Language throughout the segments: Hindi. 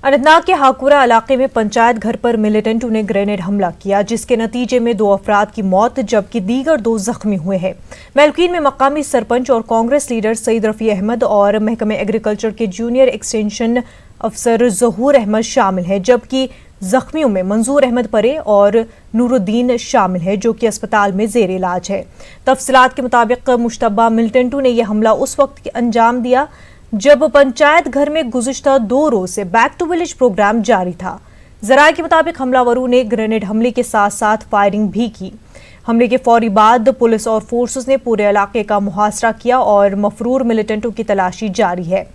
अनंतनाग के हाकुरा इलाके में पंचायत घर पर मिलिटेंटों ने ग्रेनेड हमला किया, जिसके नतीजे में 2 अफराद की मौत जबकि दीगर 2 जख्मी हुए हैं। मेलकीन में मकामी सरपंच और कांग्रेस लीडर सईद रफी अहमद और महकमे एग्रीकल्चर के जूनियर एक्सटेंशन अफसर जहूर अहमद शामिल हैं, जबकि जख्मियों में मंजूर अहमद परे और नूरुद्दीन शामिल है, जो कि अस्पताल में जेर इलाज है। तफसीलात के मुताबिक मुश्तबा मिलिटेंटों ने यह हमला उस वक्त अंजाम दिया जब पंचायत घर में गुज़िश्ता 2 रोज से बैक टू विलेज प्रोग्राम जारी था। जराये के मुताबिक हमलावरों ने ग्रेनेड हमले के साथ साथ फायरिंग भी की। हमले के फौरी बाद पुलिस और फोर्सेस ने पूरे इलाके का मुहासरा किया और मफरूर मिलिटेंटों की तलाशी जारी है।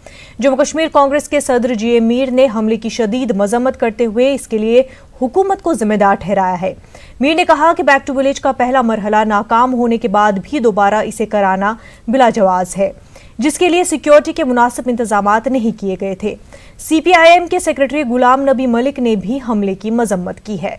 जम्मू कश्मीर कांग्रेस के सदर जीए मीर ने हमले की शदीद मजम्मत करते हुए इसके लिए हुकूमत को जिम्मेदार ठहराया है। मीर ने कहा कि बैक टू विलेज का पहला मरहला नाकाम होने के बाद भी दोबारा इसे कराना बिलाजवाज है, जिसके लिए सिक्योरिटी के मुनासिब इंतजामात नहीं किए गए थे। सीपीआईएम के सेक्रेटरी गुलाम नबी मलिक ने भी हमले की मजम्मत की है।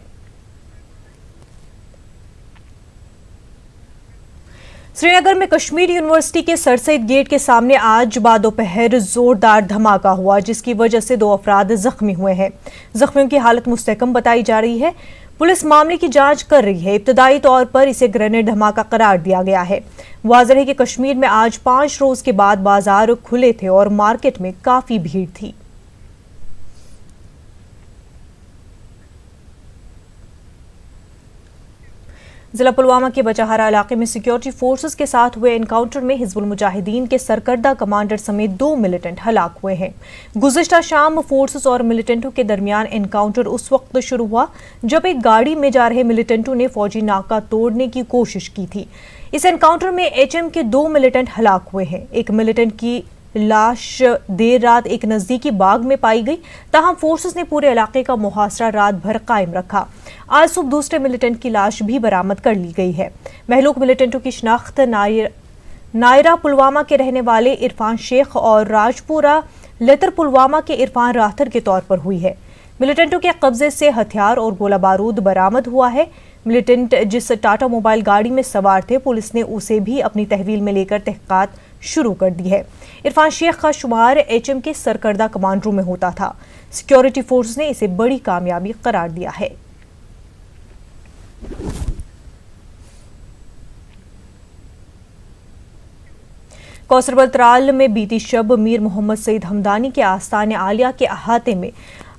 श्रीनगर में कश्मीर यूनिवर्सिटी के सर सैयद गेट के सामने आज बाद दोपहर जोरदार धमाका हुआ, जिसकी वजह से 2 अफराद जख्मी हुए हैं। जख्मियों की हालत मुस्तहकम बताई जा रही है। पुलिस मामले की जांच कर रही है। इब्तदाई तौर पर इसे ग्रेनेड धमाका करार दिया गया है। वाज़ेह है कि कश्मीर में आज 5 रोज के बाद बाजार खुले थे और मार्केट में काफी भीड़ थी। जिला पुलवामा के बचाहारा इलाके में सिक्योरिटी फोर्सेस के साथ हुए एनकाउंटर में हिजबुल मुजाहिदीन के सरकर्दा कमांडर समेत 2 मिलिटेंट हलाक हुए हैं। गुज़िश्ता शाम फोर्सेस और मिलिटेंटों के दरमियान एनकाउंटर उस वक्त शुरू हुआ जब एक गाड़ी में जा रहे मिलिटेंटों ने फौजी नाका तोड़ने की कोशिश की थी। इस एनकाउंटर में एचएम के 2 मिलिटेंट हलाक हुए हैं। एक मिलिटेंट की लाश देर रात एक नजदीकी बाग में पाई गई, ताहम फोर्सेस ने पूरे इलाके का मुहासरा रात भर कायम रखा। आज सुबह दूसरे मिलिटेंट की लाश भी बरामद कर ली गई है। महलूक मिलिटेंटों की शिनाख्त नायरा पुलवामा के रहने वाले इरफान शेख और राजपुरा लेतर पुलवामा के इरफान राथर के तौर पर हुई है। मिलिटेंटों के कब्जे से हथियार और गोला बारूद बरामद हुआ है। मिलिटेंट जिस टाटा मोबाइल गाड़ी में सवार थे, पुलिस ने उसे भी अपनी तहवील में लेकर तहकीकात शुरू कर दी है। इरफान शेख का शुमार एचएम के सरकर्दा कमांडरों में होता था। सिक्योरिटी फोर्स ने इसे बड़ी कामयाबी करार दिया है। कौसरबल त्राल में बीती शब मीर मोहम्मद सईद हमदानी के आस्ताने आलिया के अहाते में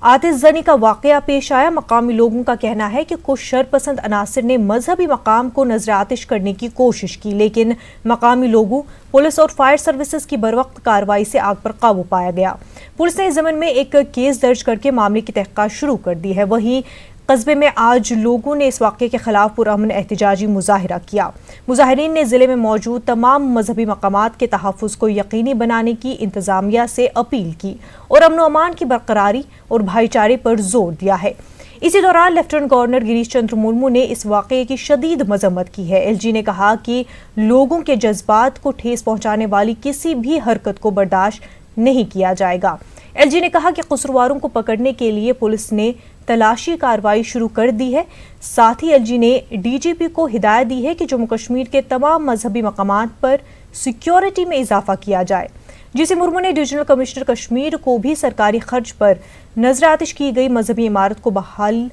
आतिशजनी का वाकया पेश आया। मकामी लोगों का कहना है कि कुछ शरपसंद अनासिर ने मजहबी मकाम को नजर आतिश करने की कोशिश की, लेकिन मकामी लोगों, पुलिस और फायर सर्विसेज की बरवक्त कार्रवाई से आग पर काबू पाया गया। पुलिस ने इस ज़मन में एक केस दर्ज करके मामले की तहकीकात शुरू कर दी है। वहीं कस्बे में आज लोगों ने इस वाक़े के खिलाफ पुरअमन एहतजाजी मुजाहिरा किया। मुजाहिरीन ने जिले में मौजूद तमाम मजहबी मकामात के तहफ़्फ़ुज़ को यकीनी बनाने की इंतज़ामिया से अपील की और अमन व अमान की बरकरारी और भाईचारे पर जोर दिया है। इसी दौरान लेफ्टिनेंट गवर्नर गिरीश चंद्र मुर्मू ने इस वाक़े की शदीद मजम्मत की है। एलजी ने कहा कि लोगों के जज्बात को ठेस पहुँचाने वाली किसी भी हरकत को बर्दाश्त नहीं किया जाएगा। एलजी ने कहा कि कसूरवारों को पकड़ने के लिए पुलिस ने तलाशी कार्रवाई शुरू कर दी है। साथ ही एलजी ने डीजीपी को हिदायत दी है कि जम्मू कश्मीर के तमाम मजहबी मकामात पर सिक्योरिटी में इजाफा किया जाए। जीसी मुर्मू ने डिविजनल कमिश्नर कश्मीर को भी सरकारी खर्च पर नजरआतिश की गई मजहबी इमारत को बहाल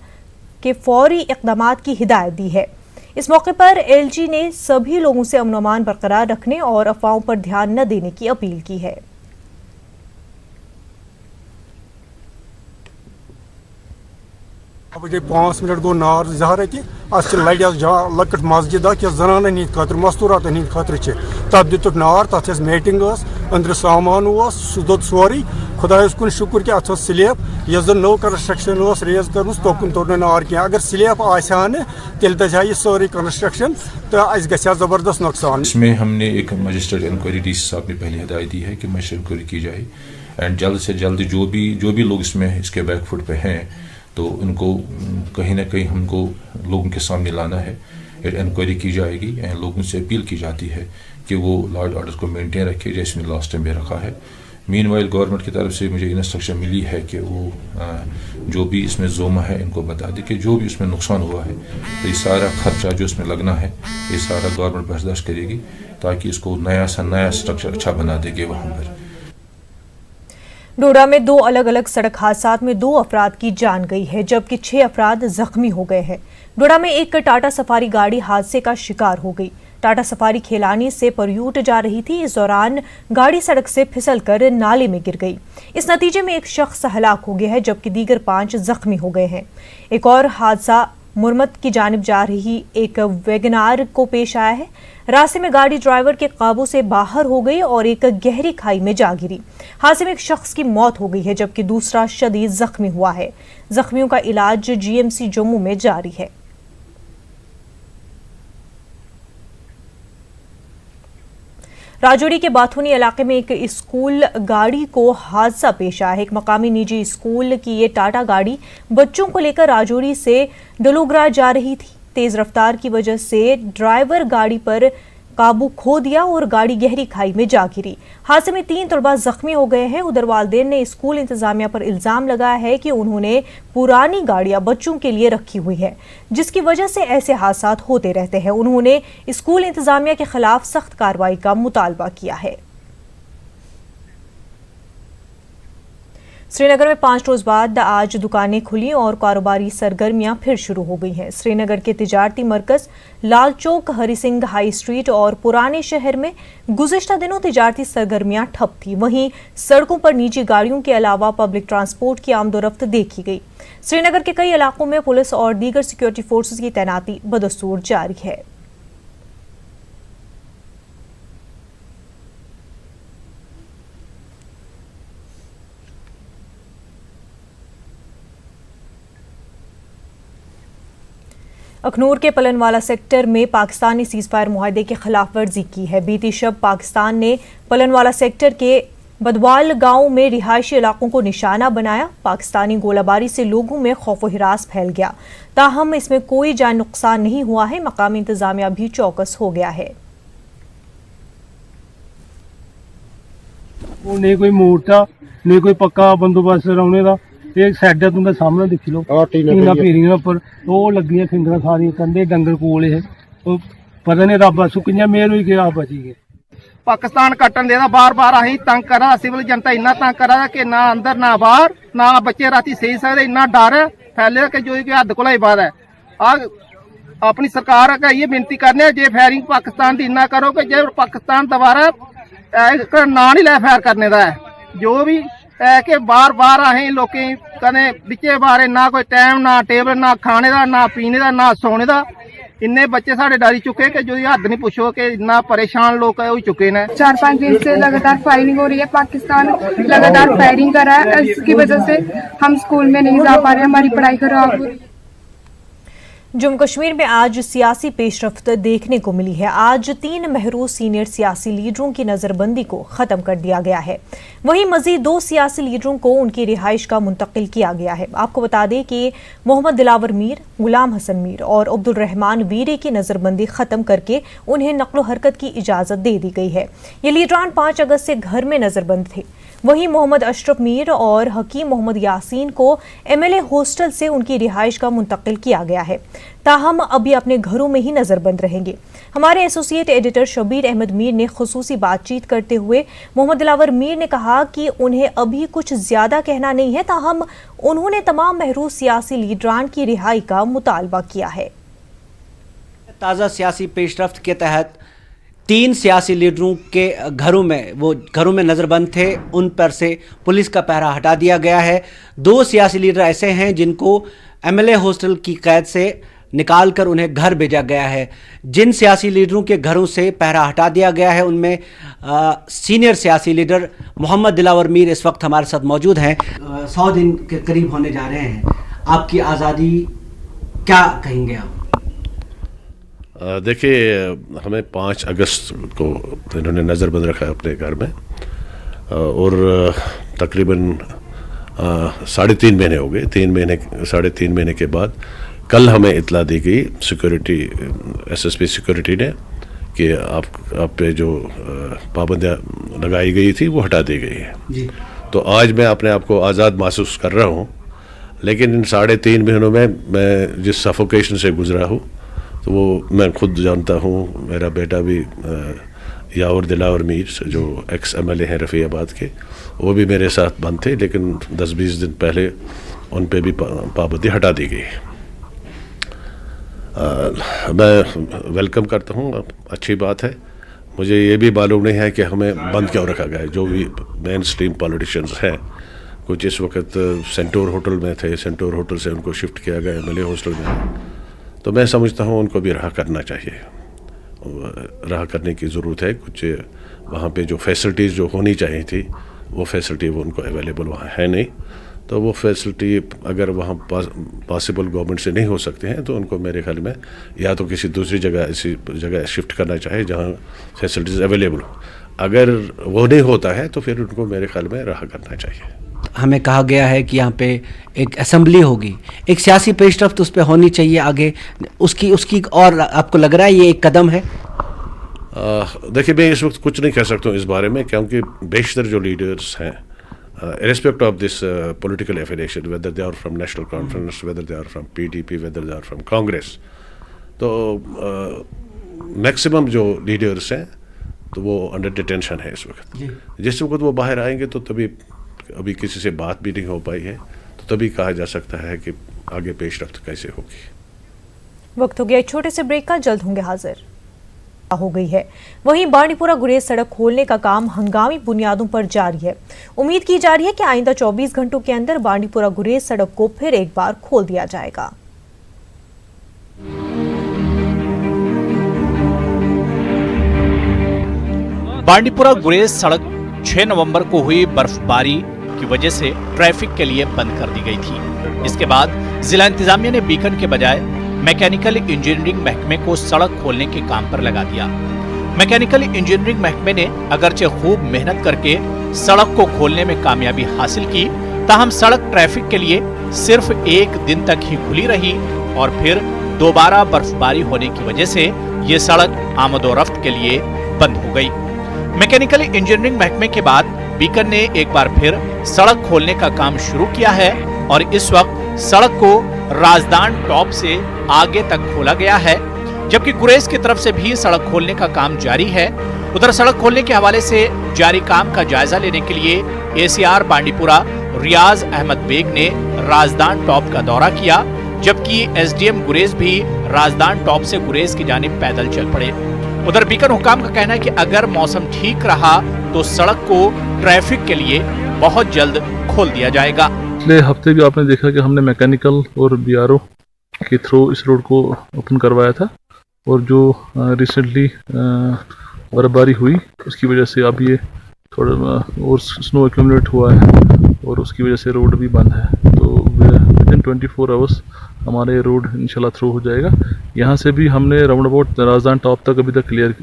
के फौरी इक़दामात की हिदायत दी है। इस मौके पर एलजी ने सभी लोगों से अमन व अमान बरकरार रखने और अफवाहों पर ध्यान न देने की अपील की है। अब 5 मिनट गो नार जहर कि लड़ लकट मस्जिद जनान हंद खतर मस्तूरात हंद खतर तथ दितुक नार तथ मेटिंग अंदर सामान सह दोद सोरे खुदायस कुन शुक्र कि अत स्लेब यह जन नो कंस्ट्रक्शन रेज कर तोकुन तोड़ नार कह अगर स्लेब आसा तेल दजा यह सोरे कंस्ट्रक्शन तो अस गया जबरदस्त नुकसान। इसमें हमने एक मजिस्ट्रेट इंक्वायरी डीसी साहब ने पहले हिदायत दी है कि मजिस्ट्रेट इंक्वायरी की जाए एंड जल्द से जल्द जो भी लोग इसमें इसके बैकफुट पे हैं तो उनको कहीं ना कहीं हमको लोगों के सामने लाना है। इंक्वायरी की जाएगी एंड लोगों से अपील की जाती है कि वो लॉ एंड ऑर्डर को मेंटेन रखे जैसे लास्ट टाइम भी रखा है। मीनवाइल गवर्नमेंट की तरफ से मुझे इंस्ट्रक्शन मिली है कि वो जो भी इसमें जोमा है इनको बता दें कि जो भी उसमें नुकसान हुआ है तो ये सारा खर्चा जो इसमें लगना है ये सारा गवर्नमेंट बर्दाश्त करेगी ताकि इसको नया स्ट्रक्चर अच्छा बना देगी वहाँ पर। डोडा में 2 अलग अलग सड़क हादसात में 2 अफराद की जान गई है, जबकि 6 अफराद जख्मी हो गए हैं। डोडा में एक टाटा सफारी गाड़ी हादसे का शिकार हो गई। टाटा सफारी खेलानी से परयूट जा रही थी। इस दौरान गाड़ी सड़क से फिसलकर नाले में गिर गई। इस नतीजे में एक शख्स हलाक हो गया है, जबकि दीगर 5 जख्मी हो गए हैं। एक और हादसा मुरमत की जानिब जा रही एक वैगनार को पेश आया है। रास्ते में गाड़ी ड्राइवर के काबू से बाहर हो गई और एक गहरी खाई में जा गिरी। हादसे में एक शख्स की मौत हो गई है, जबकि दूसरा शदीद जख्मी हुआ है। जख्मियों का इलाज जीएमसी जम्मू में जारी है। राजौरी के बाथुनी इलाके में एक स्कूल गाड़ी को हादसा पेश आया है। एक मकामी निजी स्कूल की ये टाटा गाड़ी बच्चों को लेकर राजौरी से डलोग्रा जा रही थी। तेज रफ्तार की वजह से ड्राइवर गाड़ी पर काबू खो दिया और गाड़ी गहरी खाई में जा गिरी। हादसे में 3 तलबा जख्मी हो गए हैं। उधर वालिदैन ने स्कूल इंतजामिया पर इल्जाम लगाया है कि उन्होंने पुरानी गाड़ियां बच्चों के लिए रखी हुई है, जिसकी वजह से ऐसे हादसात होते रहते हैं। उन्होंने स्कूल इंतजामिया के खिलाफ सख्त कार्रवाई का मुतालबा किया है। श्रीनगर में 5 रोज बाद आज दुकानें खुली और कारोबारी सरगर्मियां फिर शुरू हो गई हैं। श्रीनगर के तिजारती मरकज लाल चौक, हरी सिंह हाई स्ट्रीट और पुराने शहर में गुज़िश्ता दिनों तिजारती सरगर्मियां ठप थी। वहीं सड़कों पर निजी गाड़ियों के अलावा पब्लिक ट्रांसपोर्ट की आमदोरफ्त देखी गई। श्रीनगर के कई इलाकों में पुलिस और दीगर सिक्योरिटी फोर्सेज की तैनाती बदस्तूर जारी है। अखनूर के पलनवाला सेक्टर में पाकिस्तान ने सीजफायर मुआहदे की खिलाफ वर्जी की है। बीती शब पाकिस्तान ने पलनवाला सेक्टर के बदवाल गांव में रिहायशी इलाकों को निशाना बनाया। पाकिस्तानी गोलाबारी से लोगों में खौफ व हिरास फैल गया। ताहम इसमें कोई जान नुकसान नहीं हुआ है। मकामी इंतजामिया भी चौकस हो गया है। नहीं कोई मोर्चा नहीं कोई पक्का बंदोबस्त रौने का। एक साइड तुम सामने देखी लो टीना पेरियां पर वो लगियां फिंगर सारियां कंधे डंगर कोल है। पता नहीं रब सुखियां मेहर हुई आप बची गए। पाकिस्तान कट्टन देदा बार बार अं तंग करा। सिविल जनता इन्ना तंग करा कि ना अंदर ना बाहर ना बच्चे राती सही सकते। इन्ना डर है फैले कि जो कि हद कोला ही बाहर है। अपनी सरकार का ये विनती करने जे फायरिंग पाकिस्तान की इन्ना करो कि जे पाकिस्तान दोबारा ना नहीं लै फायर करने का है। जो भी है कि बार बार अं लोग कदें बिचे बारे ना कोई टाइम ना टेबल ना खाने का ना पीने का ना सोने का। इन्ने बच्चे साढ़े डरी चुके कि जो हद नहीं पूछो कि इतना परेशान लोग हो चुके हैं। 4-5 दिन से लगातार फायरिंग हो रही है। पाकिस्तान लगातार फायरिंग कर रहा है। इसकी वजह से हम स्कूल में नहीं जा पा रहे, हमारी पढ़ाई खराब हो रही है। जम्मू कश्मीर में आज सियासी पेशरफ्त देखने को मिली है। आज 3 महरूज सीनियर सियासी लीडरों की नजरबंदी को खत्म कर दिया गया है। वहीं मजीद 2 सियासी लीडरों को उनकी रिहाइश का मुंतकिल किया गया है। आपको बता दें कि मोहम्मद दिलावर मीर, गुलाम हसन मीर और अब्दुल रहमान वीरे की नजरबंदी खत्म करके उन्हें नकलो हरकत की इजाजत दे दी गई है। ये लीडरान 5 अगस्त से घर में नजरबंद थे। वहीं मोहम्मद अशरफ मीर और हकीम मोहम्मद यासीन को MLA हॉस्टल से उनकी रिहाइश का मुंतकिल किया गया है। ताहम अभी अपने घरों में ही नजरबंद रहेंगे। हमारे एसोसिएट एडिटर शबीर अहमद मीर ने खुसूसी बातचीत करते हुए मोहम्मद दिलावर मीर ने कहा कि उन्हें अभी कुछ ज्यादा कहना नहीं है। ताहम उन्होंने तमाम महरूज सियासी लीडरान की रिहाई का मुतालबा किया है। ताज़ा सियासी पेशरफ्त के तहत 3 सियासी लीडरों के घरों में नज़रबंद थे, उन पर से पुलिस का पहरा हटा दिया गया है। 2 सियासी लीडर ऐसे हैं जिनको MLA हॉस्टल की कैद से निकाल कर उन्हें घर भेजा गया है। जिन सियासी लीडरों के घरों से पहरा हटा दिया गया है उनमें सीनियर सियासी लीडर मोहम्मद दिलावर मीर इस वक्त हमारे साथ मौजूद हैं। 100 दिन के करीब होने जा रहे हैं आपकी आज़ादी, क्या कहेंगे आप? देखिए, हमें 5 अगस्त को इन्होंने नज़रबंद रखा है अपने घर में और तकरीबन 3.5 महीने हो गए। 3.5 महीने के बाद कल हमें इतला दी गई सिक्योरिटी SSP सिक्योरिटी ने कि आप पे जो पाबंदियाँ लगाई गई थी वो हटा दी गई है जी। तो आज मैं अपने आप को आज़ाद महसूस कर रहा हूँ, लेकिन इन 3.5 महीनों में मैं जिस सफोकेशन से गुजरा हूँ तो वो मैं खुद जानता हूँ, मेरा बेटा भी यावर दिलावर मीर जो एक्स MLA हैं रफ़ीआबाद के, वो भी मेरे साथ बंद थे, लेकिन 10-20 दिन पहले उन पे भी पाबंदी हटा दी गई। मैं वेलकम करता हूँ, अच्छी बात है। मुझे ये भी मालूम नहीं है कि हमें बंद क्यों रखा गया है। जो भी मेन स्ट्रीम पॉलिटिशियंस हैं, कुछ इस वक्त सेंटोर होटल में थे, सेंटोर होटल से उनको शिफ्ट किया गया MLA हॉस्टल में, तो मैं समझता हूँ उनको भी रहा करना चाहिए, रहा करने की ज़रूरत है। कुछ वहाँ पे जो फैसिलिटीज़ जो होनी चाहिए थी वो फैसिलिटी वो उनको अवेलेबल वहाँ है नहीं, तो वो फैसिलिटी अगर वहाँ पॉसिबल गवर्नमेंट से नहीं हो सकते हैं तो उनको मेरे ख्याल में या तो किसी दूसरी जगह ऐसी जगह शिफ्ट करना चाहिए जहाँ फैसिलिटीज़ अवेलेबल हो। अगर वो नहीं होता है तो फिर उनको मेरे ख्याल में रहा करना चाहिए। हमें कहा गया है कि यहाँ पे एक असेंबली होगी, एक सियासी पेशरफ्त उस पर होनी चाहिए आगे, उसकी और आपको लग रहा है ये एक कदम है? देखिए, मैं इस वक्त कुछ नहीं कह सकता हूँ इस बारे में, क्योंकि बेशतर जो लीडर्स हैं irrespective of this political affiliation, whether they are from National Conference, whether they are from PDP, whether they are from Congress, तो मैक्सिमम जो लीडर्स हैं तो वो अंडर डिटेंशन है इस वक्त। जिस वक्त वो बाहर आएंगे तो तभी, अभी किसी से बात भी नहीं हो पाई है, तो तभी कहा जा सकता है कि आगे पेशरफ्त कैसे होगी। वक्त हो गया एक छोटे से ब्रेक का, जल्द होंगे हाजिर। हो गई है। वहीं बांडीपुरा गुरेज सड़क खोलने का काम हंगामी बुनियादों पर जारी है। उम्मीद की जा रही है कि आइंदा 24 घंटों के अंदर बांडीपुरा गुरेज सड़क को फिर एक बार खोल दिया जाएगा। बांडीपुरा गुरेज सड़क 6 नवंबर को हुई बर्फबारी की वजह से ट्रैफिक के लिए बंद कर दी गई थी। इसके बाद जिला इंतजामिया ने बीकन के बजाय मैकेनिकल इंजीनियरिंग महकमे को सड़क खोलने के काम पर लगा दिया। मैकेनिकल इंजीनियरिंग महकमे ने अगरचे खूब मेहनत करके सड़क को खोलने में कामयाबी हासिल की, ताहम सड़क ट्रैफिक के लिए सिर्फ 1 दिन तक ही खुली रही और फिर दोबारा बर्फबारी होने की वजह से ये सड़क आमदोरफ्त के लिए बंद हो गई। मैकेनिकल इंजीनियरिंग महकमे के बाद बीकन ने एक बार फिर सड़क खोलने का काम शुरू किया है और इस वक्त सड़क को राजदान टॉप से आगे तक खोला गया है, जबकि गुरेज की तरफ से भी सड़क खोलने का काम जारी है। उधर सड़क खोलने के हवाले से जारी काम का जायजा लेने के लिए ACR बांडीपुरा रियाज अहमद बेग ने राजदान टॉप का दौरा किया, जबकि SDM गुरेज भी राजदान टॉप से गुरेज की जानिब पैदल चल पड़े। उधर बीकन हुकाम का कहना है कि अगर मौसम ठीक रहा तो सड़क को ट्रैफिक के लिए बहुत जल्द खोल दिया जाएगा। पिछले हफ्ते भी आपने देखा कि हमने मैकेनिकल और BRO के थ्रू इस रोड को ओपन करवाया था और जो रिसेंटली बर्फबारी हुई उसकी वजह से अब ये थोड़ा और स्नो एक्यूमुलेट हुआ है और उसकी वजह से रोड भी बंद है। तो विदिन 24 आवर्स हमारा ये रोड इंशाल्लाह थ्रू हो जाएगा। यहाँ से भी हमने राउंड अबाउट राजदान टॉप तक अभी तक क्लियर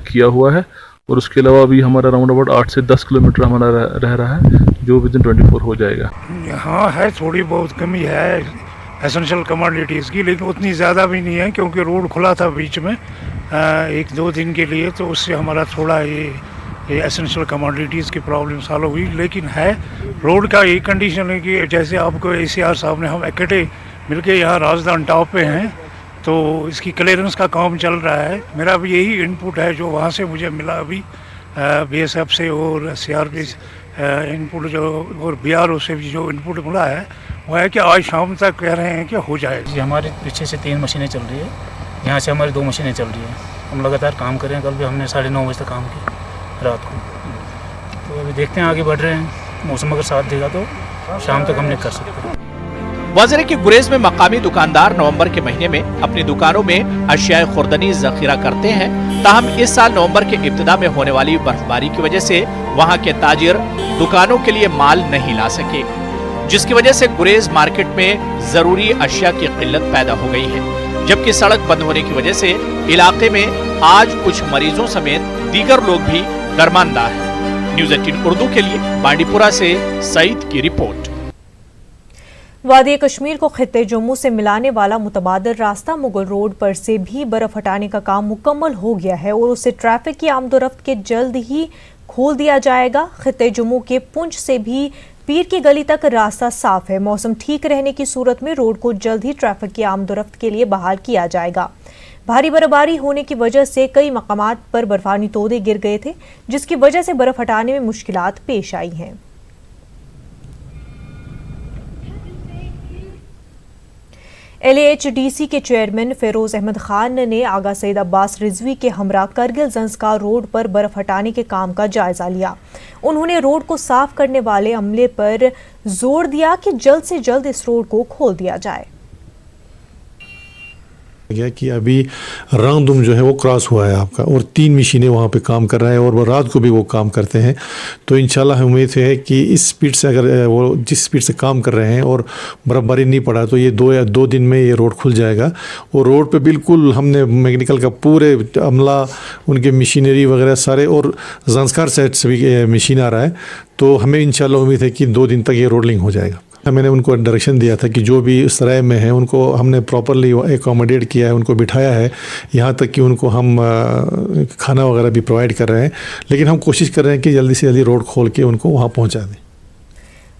किया हुआ है और उसके अलावा भी हमारा राउंड अबाउट 8 से 10 किलोमीटर हमारा रह रहा है जो विदिन 24 हो जाएगा। यहाँ है थोड़ी बहुत कमी है एसेंशियल कमोडिटीज़ की, लेकिन उतनी ज़्यादा भी नहीं है क्योंकि रोड खुला था बीच में 1-2 दिन के लिए, तो उससे हमारा थोड़ा ये एसेंशियल कमोडिटीज़ की प्रॉब्लम सॉल्व हुई। लेकिन है रोड का ये कंडीशन है कि जैसे आपको ACR साहब ने हम इकट्ठे मिलके यहाँ राजदान टॉप पे हैं तो इसकी क्लियरेंस का काम चल रहा है। मेरा भी यही इनपुट है जो वहाँ से मुझे मिला अभी BSF से और CRP इनपुट जो और BRO से भी जो इनपुट मिला है वो है कि आज शाम तक कह रहे हैं कि हो जाएगा। जी हमारे पीछे से 3 मशीनें चल रही है, यहाँ से हमारी 2 मशीनें चल रही है। हम लगातार काम कर रहे हैं, कल भी हमने 9:30 बजे तक काम किया रात को। तो अभी देखते हैं आगे बढ़ रहे हैं, मौसम अगर साथ देगा तो शाम तक हमने कर सकते हैं। वाज़ेह है कि गुरेज में मकामी दुकानदार नवंबर के महीने में अपनी दुकानों में अशियाए खुर्दनी जखीरा करते हैं, ताहम इस साल नवंबर के इब्तिदा में होने वाली बर्फबारी की वजह से वहां के ताजिर दुकानों के लिए माल नहीं ला सके, जिसकी वजह से गुरेज मार्केट में जरूरी अशिया की किल्लत पैदा हो गई है। जबकि सड़क बंद होने की वजह से इलाके में आज कुछ मरीजों समेत दीगर लोग भी दरमानदा है। न्यूज़ 18 उर्दू के लिए बांडीपुरा से सईद की रिपोर्ट। वादी कश्मीर को खित्ते जम्मू से मिलाने वाला मुतबादल रास्ता मुगल रोड पर से भी बर्फ हटाने का काम मुकम्मल हो गया है और उसे ट्रैफिक की आमदोरफ्त के जल्द ही खोल दिया जाएगा। खित्ते जम्मू के पुंछ से भी पीर की गली तक रास्ता साफ है। मौसम ठीक रहने की सूरत में रोड को जल्द ही ट्रैफिक की आमदोरफ्त के लिए बहाल किया जाएगा। भारी बर्फबारी होने की वजह से कई मकामात पर बर्फानी तोदे गिर गए थे, जिसकी वजह से बर्फ हटाने में मुश्किलात पेश आई हैं। LAHDC के चेयरमैन फेरोज अहमद खान ने आगा सईद अब्बास रिजवी के हमरा करगिल जंस्कार रोड पर बर्फ हटाने के काम का जायजा लिया। उन्होंने रोड को साफ करने वाले अमले पर जोर दिया कि जल्द से जल्द इस रोड को खोल दिया जाए। गया कि अभी रामदुम जो है वो क्रॉस हुआ है आपका, और 3 मशीनें वहाँ पे काम कर रहा है और वो रात को भी वो काम करते हैं। तो इंशाल्लाह उम्मीद है कि इस स्पीड से अगर वो जिस स्पीड से काम कर रहे हैं और बर्फबारी नहीं पड़ा तो ये 2 दिन में ये रोड खुल जाएगा। और रोड पे बिल्कुल हमने मैकेनिकल का पूरे अमला, उनके मशीनरी वगैरह सारे, और जंस्कार सेट से भी मशीन आ रहा है। तो हमें इंशाल्लाह उम्मीद है कि 2 दिन तक ये रोड लिंक हो जाएगा। मैंने उनको डायरेक्शन दिया था कि जो भी सराय में है उनको हमने प्रॉपरली एकोमोडेट किया है, उनको बिठाया है, यहाँ तक कि उनको हम खाना वगैरह भी प्रोवाइड कर रहे हैं। लेकिन हम कोशिश कर रहे हैं कि जल्दी से जल्दी रोड खोल के उनको वहाँ पहुँचा दें।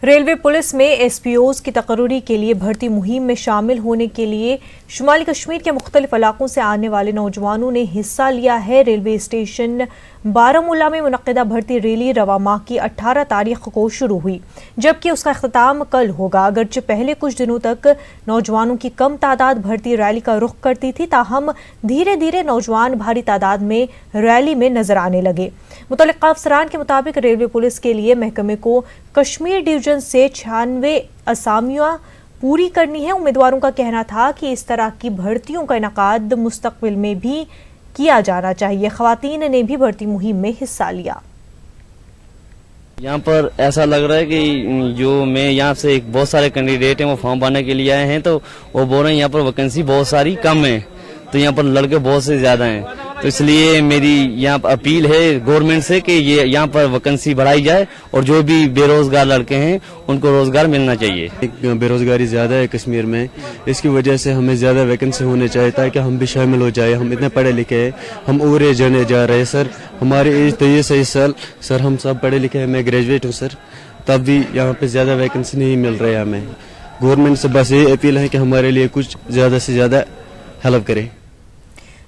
रेलवे पुलिस में SPOs की तकर्री के लिए भर्ती मुहिम में शामिल होने के लिए शुमाली कश्मीर के मुख्तलिफ इलाकों से आने वाले नौजवानों ने हिस्सा लिया है। रेलवे स्टेशन बारामूला में मुनक्किदा भर्ती रैली रवा माह की 18 तारीख को शुरू हुई, जबकि उसका अख्ताम कल होगा। अगरचे पहले कुछ दिनों तक नौजवानों की कम तादाद भर्ती रैली का रुख करती थी, ताहम धीरे धीरे नौजवान भारी तादाद में रैली में नजर आने लगे। मुतल्लिका अफसरान के मुताबिक रेलवे पुलिस के लिए महकमे को कश्मीर डिवीजन से 96 असामियां पूरी करनी है। उम्मीदवारों का कहना था कि इस तरह की भर्तियों का इनकाद मुस्तकबिल में भी किया जाना चाहिए। ख्वातीन ने भी भर्ती मुहिम में हिस्सा लिया। यहाँ पर ऐसा लग रहा है कि जो मैं यहाँ से एक बहुत सारे कैंडिडेट हैं वो फॉर्म भरने के लिए आए हैं, तो वो बोल रहे हैं यहाँ पर वैकेंसी बहुत सारी कम है, तो यहाँ पर लड़के बहुत से ज्यादा हैं। तो इसलिए मेरी यहाँ पर अपील है गवर्नमेंट से कि ये यहाँ पर वैकेंसी बढ़ाई जाए और जो भी बेरोजगार लड़के हैं उनको रोजगार मिलना चाहिए। बेरोजगारी ज्यादा है कश्मीर में, इसकी वजह से हमें ज्यादा वैकेंसी होने चाहिए ताकि हम भी शामिल हो जाए। हम इतने पढ़े लिखे हैं, हम और एज जाने जा रहे हैं सर। हमारी एज 23 साल सर, हम सब पढ़े लिखे हैं, मैं ग्रेजुएट हूँ सर, तब भी यहाँ पे ज्यादा वैकेंसी नहीं मिल रही है हमें। गवर्नमेंट से बस ये अपील है कि हमारे लिए कुछ ज्यादा से ज्यादा हेल्प करे।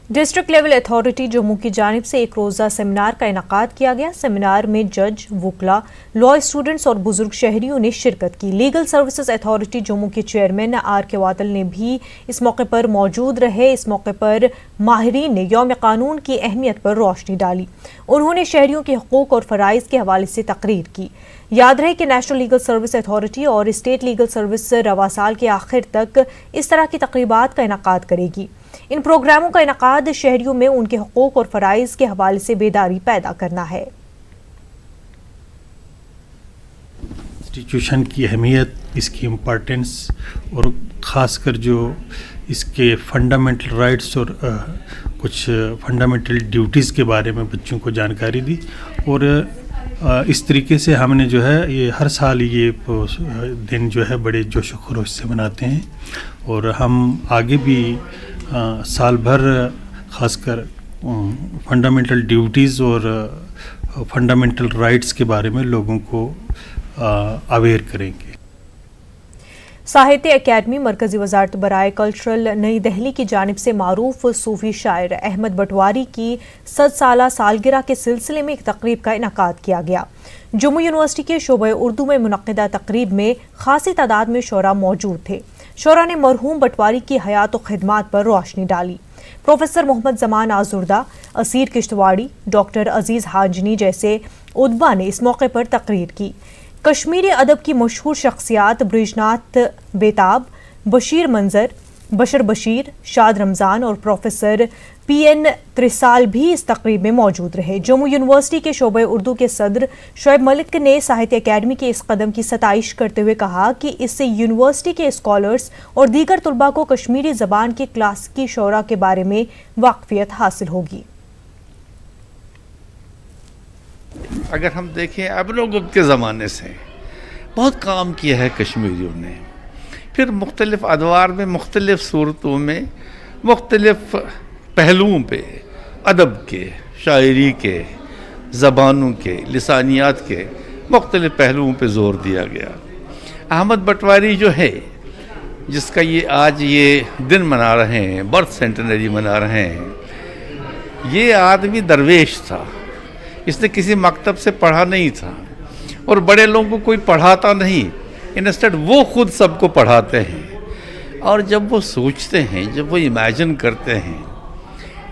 डिस्ट्रिक्ट लेवल अथॉरिटी जम्मू की जानिब से एक रोज़ा सेमिनार का इनकाद किया गया। सेमिनार में जज, वकला, लॉ स्टूडेंट्स और बुजुर्ग शहरियों ने शिरकत की। लीगल सर्विसेज अथॉरिटी जम्मू के चेयरमैन RK वातल ने भी इस मौके पर मौजूद रहे। इस मौके पर माहिरीन ने यौम कानून की अहमियत पर रोशनी डाली। उन्होंने शहरियों के हकूक और फ़राइज़ के हवाले से तकरीर की। याद रहे कि नेशनल लीगल सर्विस अथॉरिटी और स्टेट लीगल सर्विस रवा साल के आखिर तक इस तरह की तकरीबात का इनकाद करेगी। इन प्रोग्रामों का इनकाद शहरियों में उनके हकूक और फ़राइज़ के हवाले से बेदारी पैदा करना है। इंस्टीट्यूशन की अहमियत, इसकी इम्पोर्टेंस और ख़ासकर जो इसके फंडामेंटल राइट्स और कुछ फंडामेंटल ड्यूटीज़ के बारे में बच्चों को जानकारी दी। और इस तरीके से हमने जो है ये हर साल ये दिन जो है बड़े जोश खरोश से मनाते हैं और हम आगे भी साल भर खासकर फंडामेंटल ड्यूटीज़ और फंडामेंटल राइट्स के बारे में लोगों को अवेयर करेंगे। साहित्य अकेडमी मरकजी वजारत बराए कल्चरल नई दिल्ली की जानिब से मारूफ सूफी शायर अहमद बटवारी की 100 साला सालगिरह के सिलसिले में एक तकरीब का इनकाद किया गया। जम्मू यूनिवर्सिटी के शोबे उर्दू में मुनक्किदा तकरीब में खासी तादाद में शोरा मौजूद थे। शोरा ने मरहूम बटवारी की हयात और खिदमात पर रोशनी डाली। प्रोफेसर मोहम्मद जमान आजुर्दा, असीर किश्तवाड़ी, डॉक्टर अजीज हाजनी जैसे उद्बा ने इस मौके पर तकरीर की। कश्मीरी अदब की मशहूर शख्सियात बृजनाथ बेताब, बशीर मंजर, बशर बशीर, शाद रमज़ान और प्रोफेसर PN त्रिसाल भी इस तकरीब में मौजूद रहे। जम्मू यूनिवर्सिटी के शोबे उर्दू के सदर शोएब मलिक ने साहित्य अकेडमी के इस कदम की सताइश करते हुए कहा कि इससे यूनिवर्सिटी के स्कॉलर्स और दीगर तुलबा को कश्मीरी ज़बान के क्लासिकी शोरा के बारे में वाकफियत हासिल होगी। अगर हम देखें अब लोगों के ज़माने से बहुत काम किया है कश्मीरियों ने, फिर मुख्तलिफ अदवार में, मुख्तलिफ सूरतों में, मुख्तलिफ पहलुओं पे, अदब के, शायरी के, ज़बानों के, लिसानियात के मुख्तलिफ पहलुओं पे ज़ोर दिया गया। अहमद बटवारी जो है जिसका ये आज ये दिन मना रहे हैं, बर्थ सेंटेनरी मना रहे हैं, ये आदमी दरवेश था। इसने किसी मकतब से पढ़ा नहीं था और बड़े लोगों को कोई पढ़ाता नहीं, इंस्टेड वो खुद सबको पढ़ाते हैं। और जब वो सोचते हैं, जब वो इमेजिन करते हैं,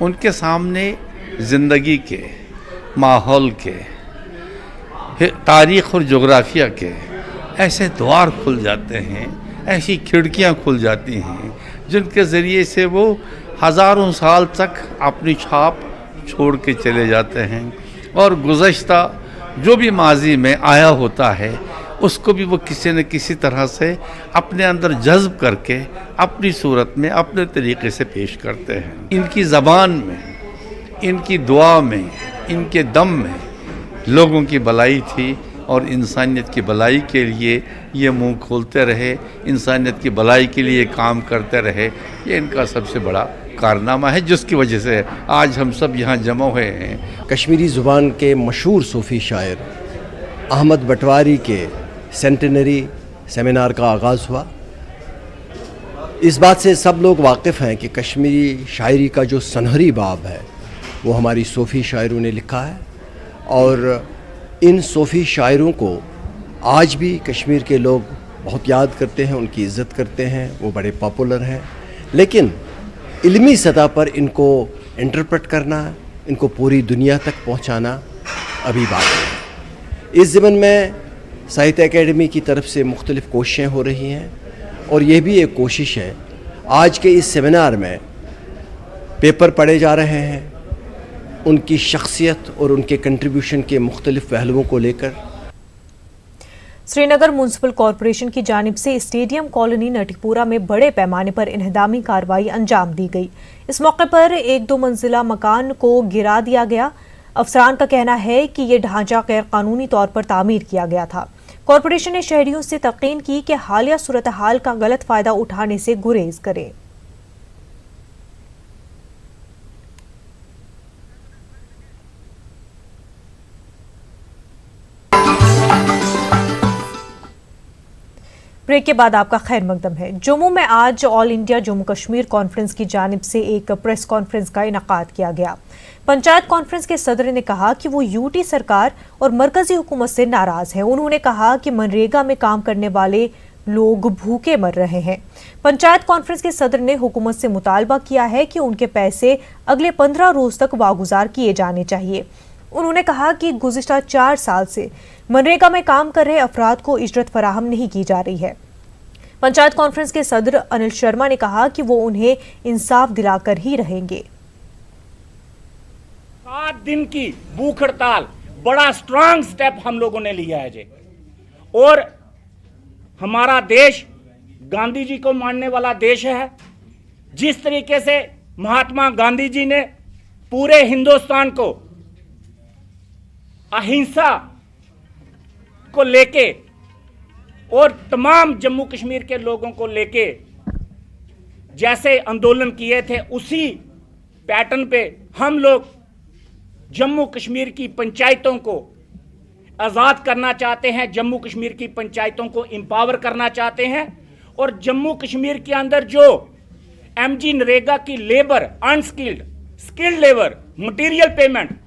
उनके सामने ज़िंदगी के, माहौल के, तारीख़ और जोग्राफिया के ऐसे द्वार खुल जाते हैं, ऐसी खिड़कियां खुल जाती हैं जिनके ज़रिए से वो हज़ारों साल तक अपनी छाप छोड़ के चले जाते हैं और गुज़श्ता जो भी माजी में आया होता है उसको भी वो किसी न किसी तरह से अपने अंदर जज्ब करके अपनी सूरत में, अपने तरीक़े से पेश करते हैं। इनकी ज़बान में, इनकी दुआ में, इनके दम में लोगों की भलाई थी और इंसानियत की भलाई के लिए ये मुंह खोलते रहे, इंसानियत की भलाई के लिए काम करते रहे। ये इनका सबसे बड़ा कारनामा है जिसकी वजह से आज हम सब यहाँ जमा हुए हैं। कश्मीरी ज़ुबान के मशहूर सूफ़ी शायर अहमद बटवारी के सेंटेनरी सेमिनार का आगाज़ हुआ। इस बात से सब लोग वाकिफ़ हैं कि कश्मीरी शायरी का जो सनहरी बाब है वो हमारी सूफ़ी शायरों ने लिखा है और इन सूफ़ी शायरों को आज भी कश्मीर के लोग बहुत याद करते हैं, उनकी इज़्ज़त करते हैं, वो बड़े पॉपुलर हैं। लेकिन इल्मी सतह पर इनको इंटरप्रेट करना, इनको पूरी दुनिया तक पहुंचाना अभी बाकी है। इस ज़मन में साहित्य एकेडमी की तरफ से मुख्तलिफ़ कोशिशें हो रही हैं और ये भी एक कोशिश है। आज के इस सेमिनार में पेपर पढ़े जा रहे हैं उनकी शख्सियत और उनके कंट्रीब्यूशन के मुख्तलिफ़ पहलुओं को लेकर। श्रीनगर म्यूनसिपल कॉरपोरेशन की जानिब से स्टेडियम कॉलोनी नटीपुरा में बड़े पैमाने पर इन्हदामी कार्रवाई अंजाम दी गई। इस मौके पर एक 2 मंजिला मकान को गिरा दिया गया। अफसरान का कहना है कि ये ढांचा गैर कानूनी तौर पर तामीर किया गया था। कॉरपोरेशन ने शहरियों से तलकीन की कि हालिया सूरत हाल का गलत फ़ायदा उठाने से गुरेज करें। ब्रेक के बाद आपका खैर मकदम है। जम्मू में आज all India Jammu Kashmir conference की जानिब से एक प्रेस कॉन्फ्रेंस का इनेकाद किया गया। पंचायत कॉन्फ्रेंस के सदर ने कहा कि वो यूटी सरकार और मरकजी हुकूमत से नाराज हैं। उन्होंने कहा कि मनरेगा में काम करने वाले लोग भूखे मर रहे हैं। पंचायत कॉन्फ्रेंस के सदर ने हुकूमत से मुतालबा किया है कि उनके पैसे अगले 15 रोज तक वागुजार किए जाने चाहिए। उन्होंने कहा कि गुज़िश्ता 4 साल से मनरेगा में काम कर रहे अफराद को इजरत फराहम नहीं की जा रही है। पंचायत कॉन्फ्रेंस के सदर अनिल शर्मा ने कहा कि वो उन्हें इंसाफ दिलाकर ही रहेंगे। 7 दिन की भूख हड़ताल बड़ा स्ट्रांग स्टेप हम लोगों ने लिया है जी। और हमारा देश गांधी जी को मानने वाला देश है। जिस तरीके से महात्मा गांधी जी ने पूरे हिंदुस्तान को अहिंसा को लेके और तमाम जम्मू कश्मीर के लोगों को लेके जैसे आंदोलन किए थे, उसी पैटर्न पे हम लोग जम्मू कश्मीर की पंचायतों को आज़ाद करना चाहते हैं, जम्मू कश्मीर की पंचायतों को एम्पावर करना चाहते हैं। और जम्मू कश्मीर के अंदर जो एमजी नरेगा की labour, unskilled, skilled labour, material payment,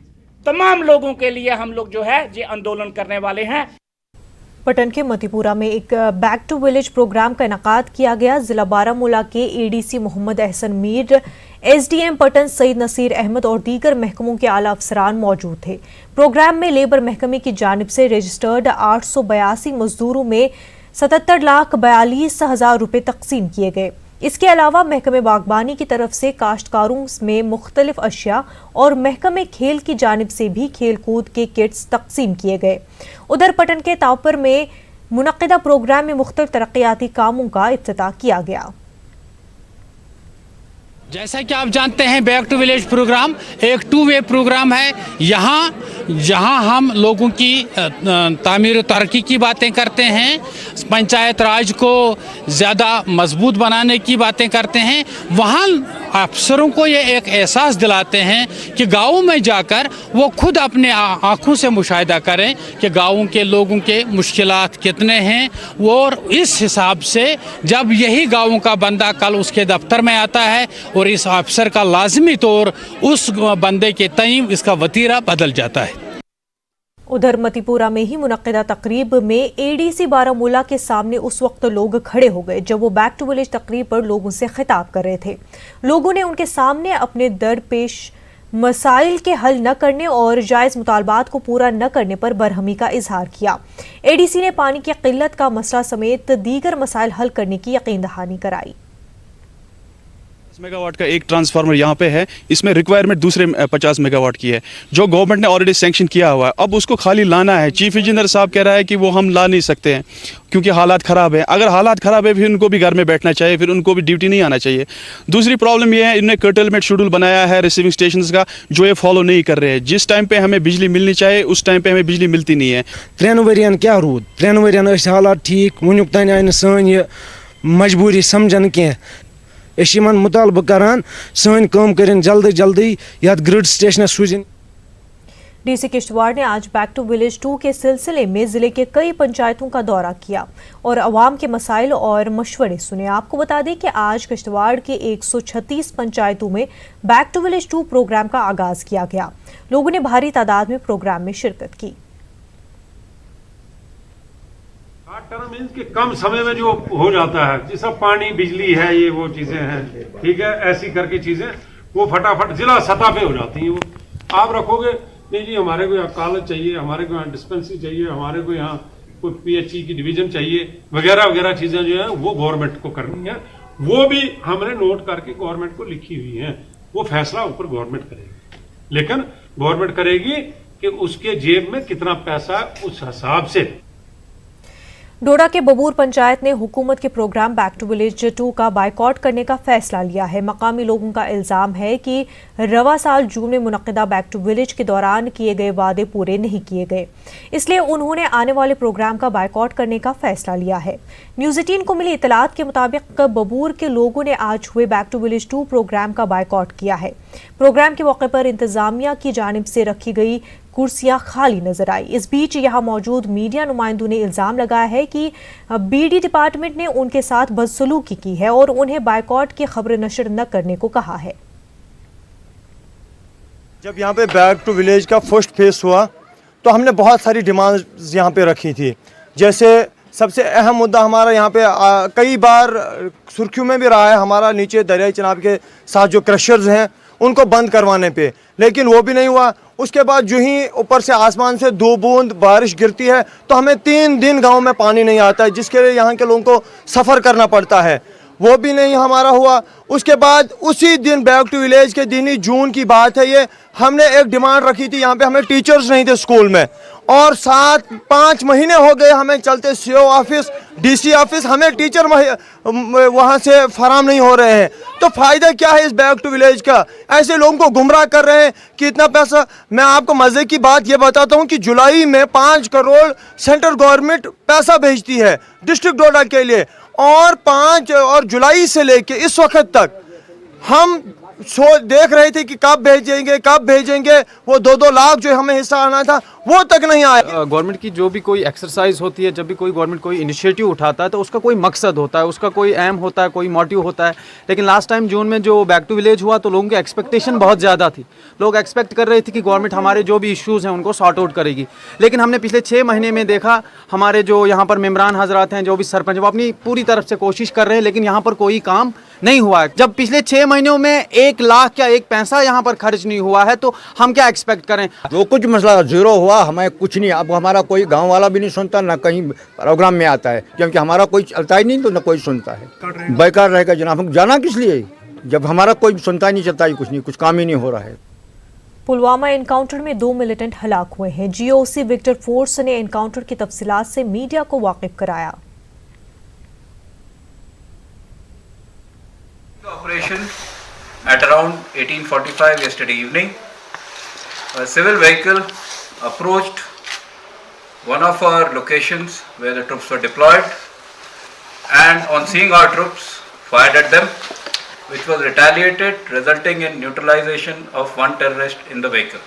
तमाम लोगों के लिए हम लोग जो है ये आंदोलन करने वाले हैं। पटन के मतीपुरा में एक बैक टू विलेज प्रोग्राम का इनेकाद किया गया। जिला बारामूला के एडीसी मोहम्मद अहसन मीर, एसडीएम पटन सईद नसीर अहमद और दीगर महकमों के आला अफसरान मौजूद थे। प्रोग्राम में लेबर महकमे की जानिब से रजिस्टर्ड 882 मजदूरों में 77,42,000 रुपए तकसीम किए गए। इसके अलावा महकमे बागबानी की तरफ से काश्तकारों में मुख्तलिफ अशिया और महकमे खेल की जानिब से भी खेल कूद के किट्स तकसीम किए गए। उधर पटन के तापर में मुनक्किदा प्रोग्राम में मुख्तलिफ तरक्याती कामों का इफ्तिताह किया गया। जैसा कि आप जानते हैं, बैक टू विलेज प्रोग्राम एक 2 वे प्रोग्राम है। जहां हम लोगों की तामीर तरक्की की बातें करते हैं, पंचायत राज को ज़्यादा मजबूत बनाने की बातें करते हैं, वहां अफसरों को ये एक एहसास दिलाते हैं कि गाँव में जाकर वो खुद अपने आँखों से मुशाहिदा करें कि गाँव के लोगों के मुश्किलात कितने हैं, और इस हिसाब से जब यही गाँव का बंदा कल उसके दफ्तर में आता है और इस अफसर का लाजमी तौर उस बंदे के तईम इसका वतीरा बदल जाता है। उधर मतीपुरा में ही मुनक्किदा तकरीब में एडीसी बारामूला के सामने उस वक्त लोग खड़े हो गए जब वो बैक टू विलेज तकरीब पर लोगों से खिताब कर रहे थे। लोगों ने उनके सामने अपने दरपेश मसाइल के हल न करने और जायज़ मुतालबात को पूरा न करने पर बरहमी का इजहार किया। एडीसी ने पानी की किल्लत का मसला समेत दीगर मसाइल हल करने की यकीन दहानी कराई। मेगावाट का एक ट्रांसफार्मर यहाँ पे है, इसमें रिक्वायरमेंट दूसरे 50 मेगावाट की है जो गवर्नमेंट ने ऑलरेडी सैंक्शन किया हुआ है। अब उसको खाली लाना है। चीफ इंजीनियर साहब कह रहा है कि वो हम ला नहीं सकते हैं क्योंकि हालात ख़राब है। अगर हालात ख़राब है फिर उनको भी घर में बैठना चाहिए, फिर उनको भी ड्यूटी नहीं आना चाहिए। दूसरी प्रॉब्लम ये है, इन्होंने कर्टेलमेंट शेड्यूल बनाया है रिसीविंग स्टेशंस का, जो ये फॉलो नहीं कर रहे हैं। जिस टाइम पे हमें बिजली मिलनी चाहिए उस टाइम पे हमें बिजली मिलती नहीं है। 3 वरियन क्या रूद, 3 वरियन हालात ठीक, वुनुक तान आय सन ये मजबूरी समझन कह। मुतालब करान सन काम करें जल्दी जल्दी या ग्रिड स्टेशन सूजन। डीसी किश्तवाड़ ने आज बैक टू विलेज 2 के सिलसिले में जिले के कई पंचायतों का दौरा किया और अवाम के मसाइल और मशवरे सुने। आपको बता दें कि आज किश्तवाड़ के 136 पंचायतों में बैक टू विलेज 2 प्रोग्राम का आगाज किया गया। लोगों ने भारी तादाद में प्रोग्राम में शिरकत की। टर्म मीन्स कि कम समय में जो हो जाता है, जैसा पानी बिजली है, ये वो चीजें हैं, ठीक है, ऐसी करके चीजें वो फटाफट जिला सतह पे हो जाती हैं। वो आप रखोगे नहीं जी हमारे को यहाँ कॉलेज चाहिए, हमारे को यहाँ डिस्पेंसरी चाहिए, हमारे को यहाँ कोई पीएचई की डिवीजन चाहिए, वगैरह वगैरह चीजें जो है वो गवर्नमेंट को करनी है। वो भी हमने नोट करके गवर्नमेंट को लिखी हुई है। वो फैसला ऊपर गवर्नमेंट करेगी, लेकिन गवर्नमेंट करेगी कि उसके जेब में कितना पैसा उस हिसाब से। डोडा के बबूर पंचायत ने हुकूमत के प्रोग्राम बैक टू विलेज 2 का बायकॉट करने का फैसला लिया है। मकामी लोगों का इल्जाम है कि रवा साल जून में मुनक्किदा बैक टू विलेज के दौरान किए गए वादे पूरे नहीं किए गए, इसलिए उन्होंने आने वाले प्रोग्राम का बायकॉट करने का फैसला लिया है। न्यूज़ 18 को मिली इतलात के मुताबिक बबूर के लोगों ने आज हुए बैक टू विलेज 2 प्रोग्राम का बायकॉट किया है। प्रोग्राम के मौके पर इंतजामिया की जानिब से रखी गई कुर्सियां खाली नजर आई। इस बीच यहां मौजूद मीडिया नुमाइंदों ने इल्जाम लगाया है कि बीडी डिपार्टमेंट ने उनके साथ बदसलूकी की है और उन्हें बायकॉट की खबर नशर न करने को कहा है। जब यहाँ पे बैक टू विलेज का फर्स्ट फेस हुआ तो हमने बहुत सारी डिमांड्स यहाँ पे रखी थी। जैसे सबसे अहम मुद्दा हमारा यहाँ पे कई बार सुर्खियों में भी रहा है, हमारा नीचे दरियाई चिनाब के साथ जो क्रशर्स हैं उनको बंद करवाने पे, लेकिन वो भी नहीं हुआ। उसके बाद जो ही ऊपर से आसमान से 2 बूंद बारिश गिरती है तो हमें 3 दिन गांव में पानी नहीं आता है, जिसके लिए यहाँ के लोगों को सफ़र करना पड़ता है। वो भी नहीं हमारा हुआ। उसके बाद उसी दिन बैक टू विलेज के दिन ही, जून की बात है ये, हमने एक डिमांड रखी थी। यहाँ पे हमें टीचर्स नहीं थे स्कूल में और 5 महीने हो गए हमें चलते सीओ ऑफिस, डीसी ऑफिस, हमें टीचर वहाँ से फराम नहीं हो रहे हैं। तो फ़ायदा क्या है इस बैक टू विलेज का? ऐसे लोगों को गुमराह कर रहे हैं कि इतना पैसा। मैं आपको मज़े की बात ये बताता हूँ कि जुलाई में 5 करोड़ सेंट्रल गवर्नमेंट पैसा भेजती है डिस्ट्रिक्ट डोडा के लिए, और जुलाई से लेके इस वक्त तक हम देख रहे थे कि कब भेजेंगे। वो 2-2 लाख जो हमें हिस्सा आना था वो तक नहीं आया। गवर्नमेंट की जो भी कोई एक्सरसाइज होती है, जब भी कोई गवर्नमेंट कोई इनिशिएटिव उठाता है तो उसका कोई मकसद होता है, उसका कोई एम होता है, कोई मोटिव होता है। लेकिन लास्ट टाइम जून में जो बैक टू विलेज हुआ तो लोगों की एक्सपेक्टेशन बहुत ज़्यादा थी। लोग एक्सपेक्ट कर रहे थे कि गवर्नमेंट हमारे जो भी इश्यूज़ हैं उनको सॉर्ट आउट करेगी। लेकिन हमने पिछले 6 महीने में देखा हमारे जो यहाँ पर मेम्बरान हजरात हैं, जो भी सरपंच, वो अपनी पूरी तरफ से कोशिश कर रहे हैं, लेकिन यहाँ पर कोई काम नहीं हुआ है। जब पिछले 6 महीनों में 1 लाख क्या 1 पैसा यहाँ पर खर्च नहीं हुआ है तो हम क्या एक्सपेक्ट करें? जो कुछ मसला जीरो हुआ, हमें कुछ नहीं। अब हमारा कोई गांव वाला भी नहीं सुनता, ना कहीं प्रोग्राम में आता है, क्योंकि हमारा कोई चलता ही नहीं तो ना कोई सुनता है। बेकार रहेगा जनाब, हम जाना किस लिए जब हमारा कोई सुनता ही नहीं, चलता ही कुछ नहीं, कुछ काम ही नहीं हो रहा है। पुलवामा एनकाउंटर में 2 मिलिटेंट हलाक हुए हैं। जीओसी विक्टर फोर्स ने एनकाउंटर की तफसीलात से मीडिया को वाकिफ कराया। Operation at around 18:45 yesterday evening, a civil vehicle approached one of our locations where the troops were deployed, and on seeing our troops fired at them. which was retaliated, resulting in neutralization of one terrorist in the vehicle.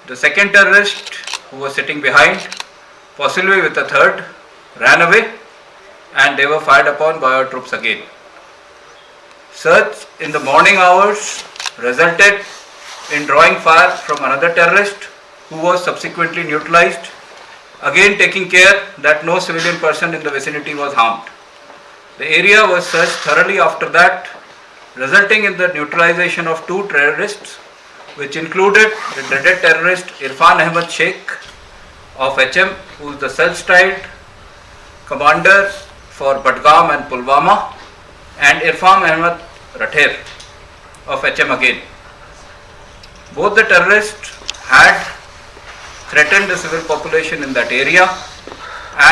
The second terrorist, who was sitting behind, possibly with a third, ran away and they were fired upon by our troops again. Search in the morning hours resulted in drawing fire from another terrorist who was subsequently neutralized, again taking care that no civilian person in the vicinity was harmed. The area was searched thoroughly after that, resulting in the neutralization of two terrorists, which included the dreaded terrorist Irfan Ahmed Sheikh of HM, who is the self-styled commander for Budgam and Pulwama, and Irfan Ahmed Rather of HM again. Both the terrorists had threatened the civil population in that area,